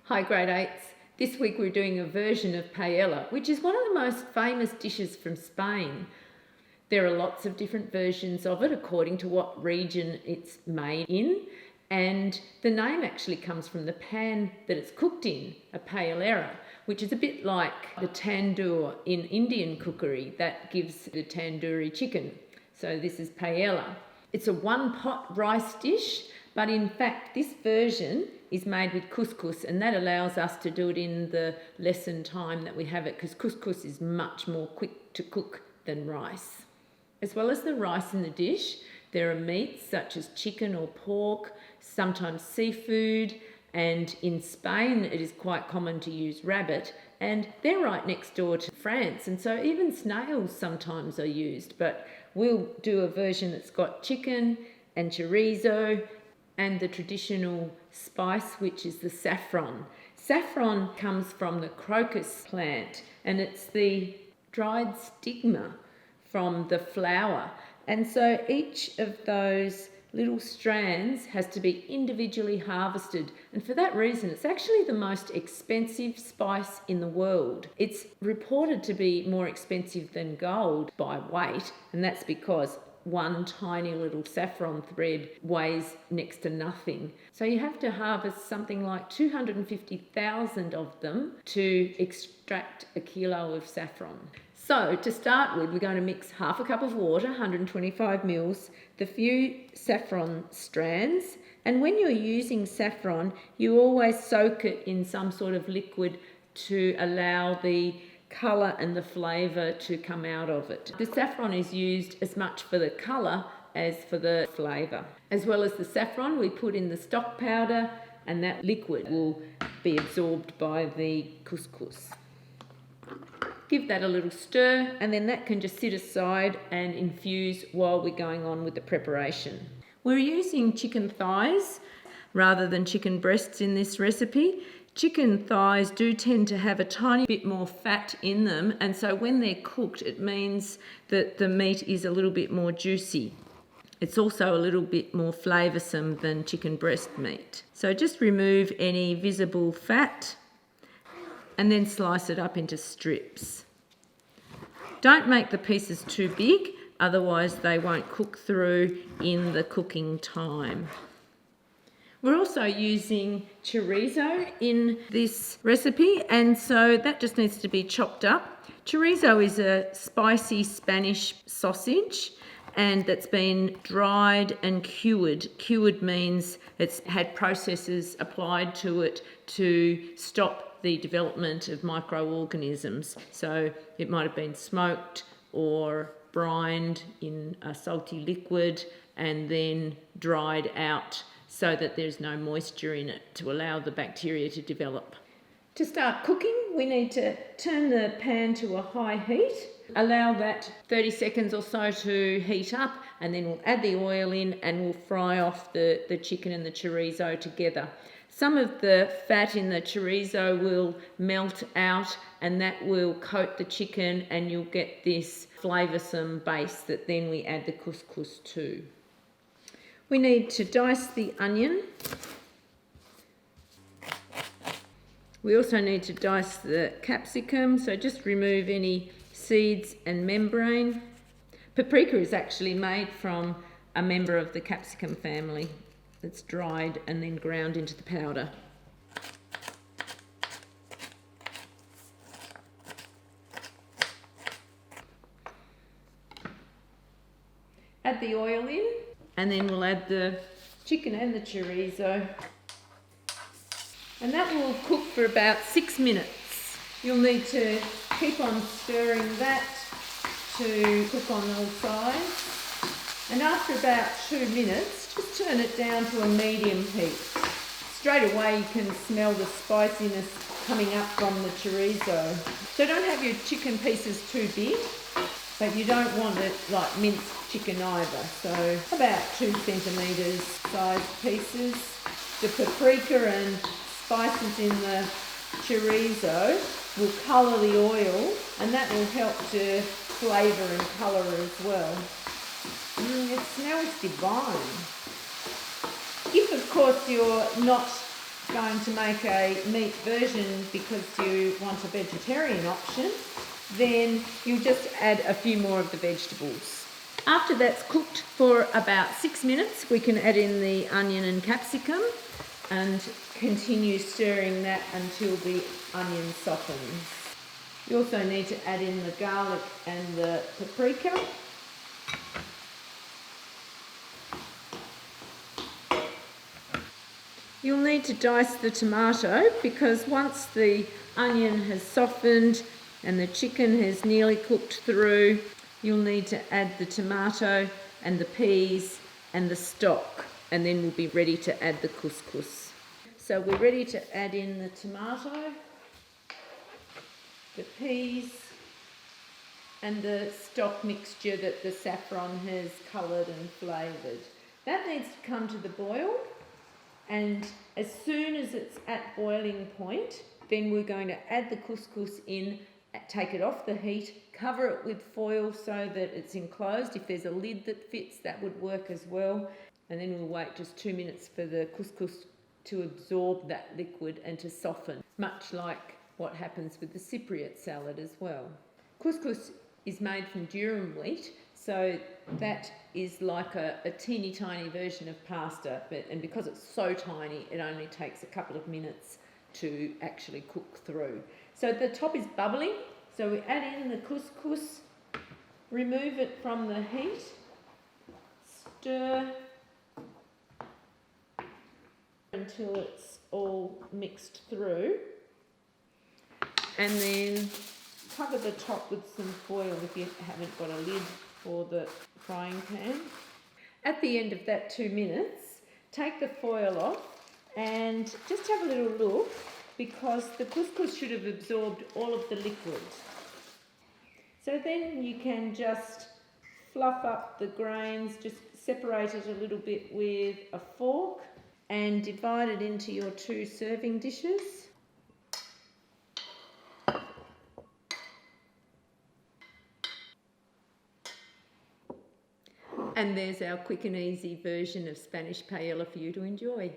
Hi grade 8s. This week we're doing a version of paella, which is one of the most famous dishes from Spain. There are lots of different versions of it according to what region it's made in, and the name actually comes from the pan that it's cooked in, a paellera, which is a bit like the tandoor in Indian cookery that gives the tandoori chicken. So this is paella. It's a one-pot rice dish, but in fact this version is made with couscous, and that allows us to do it in the lesson time that we have it, because couscous is much more quick to cook than rice. As well as the rice in the dish, there are meats such as chicken or pork, sometimes seafood, and in Spain it is quite common to use rabbit, and they're right next door to France, and so even snails sometimes are used, but we'll do a version that's got chicken and chorizo and the traditional spice, which is the saffron. Saffron comes from the crocus plant, and it's the dried stigma from the flower. And so each of those little strands has to be individually harvested. And for that reason, it's actually the most expensive spice in the world. It's reported to be more expensive than gold by weight, and that's because one tiny little saffron thread weighs next to nothing. So you have to harvest something like 250,000 of them to extract a kilo of saffron. So to start with, we're going to mix half a cup of water, 125 mils, the few saffron strands, and when you're using saffron, you always soak it in some sort of liquid to allow the colour and the flavour to come out of it. The saffron is used as much for the colour as for the flavour. As well as the saffron, we put in the stock powder, and that liquid will be absorbed by the couscous. Give that a little stir, and then that can just sit aside and infuse while we're going on with the preparation. We're using chicken thighs rather than chicken breasts in this recipe. Chicken thighs do tend to have a tiny bit more fat in them, and so when they're cooked, it means that the meat is a little bit more juicy. It's also a little bit more flavoursome than chicken breast meat. So just remove any visible fat and then slice it up into strips. Don't make the pieces too big, otherwise they won't cook through in the cooking time. We're also using chorizo in this recipe, and so that just needs to be chopped up. Chorizo is a spicy Spanish sausage, and that's been dried and cured. Cured means it's had processes applied to it to stop the development of microorganisms. So it might have been smoked or brined in a salty liquid and then dried out so that there's no moisture in it to allow the bacteria to develop. To start cooking, we need to turn the pan to a high heat, allow that 30 seconds or so to heat up, and then we'll add the oil in and we'll fry off the chicken and the chorizo together. Some of the fat in the chorizo will melt out, and that will coat the chicken, and you'll get this flavoursome base that then we add the couscous to. We need to dice the onion. We also need to dice the capsicum, so just remove any seeds and membrane. Paprika is actually made from a member of the capsicum family. It's dried and then ground into the powder. Add the oil in, and then we'll add the chicken and the chorizo. And that will cook for about 6 minutes. You'll need to keep on stirring that to cook on all sides. And after about 2 minutes, just turn it down to a medium heat. Straight away you can smell the spiciness coming up from the chorizo. So don't have your chicken pieces too big, but you don't want it like minced chicken either. So about 2 centimetres sized pieces. The paprika and spices in the chorizo will colour the oil, and that will help to flavour and colour as well. It smells divine. If of course you're not going to make a meat version because you want a vegetarian option, then you'll just add a few more of the vegetables. After that's cooked for about 6 minutes, we can add in the onion and capsicum and continue stirring that until the onion softens. You also need to add in the garlic and the paprika. You'll need to dice the tomato because once the onion has softened and the chicken has nearly cooked through, you'll need to add the tomato and the peas and the stock, and then we'll be ready to add the couscous. So we're ready to add in the tomato, the peas, and the stock mixture that the saffron has coloured and flavoured. That needs to come to the boil, and as soon as it's at boiling point, then we're going to add the couscous in, take it off the heat, cover it with foil so that it's enclosed. If there's a lid that fits, that would work as well. And then we'll wait just 2 minutes for the couscous to absorb that liquid and to soften, much like what happens with the Cypriot salad as well. Couscous is made from durum wheat, so that is like a teeny tiny version of pasta, and because it's so tiny, it only takes a couple of minutes to actually cook through. So the top is bubbling, so we add in the couscous, remove it from the heat, stir until it's all mixed through, and then cover the top with some foil if you haven't got a lid for the frying pan. At the end of that 2 minutes, take the foil off and just have a little look, because the couscous should have absorbed all of the liquid. So then you can just fluff up the grains, just separate it a little bit with a fork and divide it into your 2 serving dishes. And there's our quick and easy version of Spanish Paella for you to enjoy.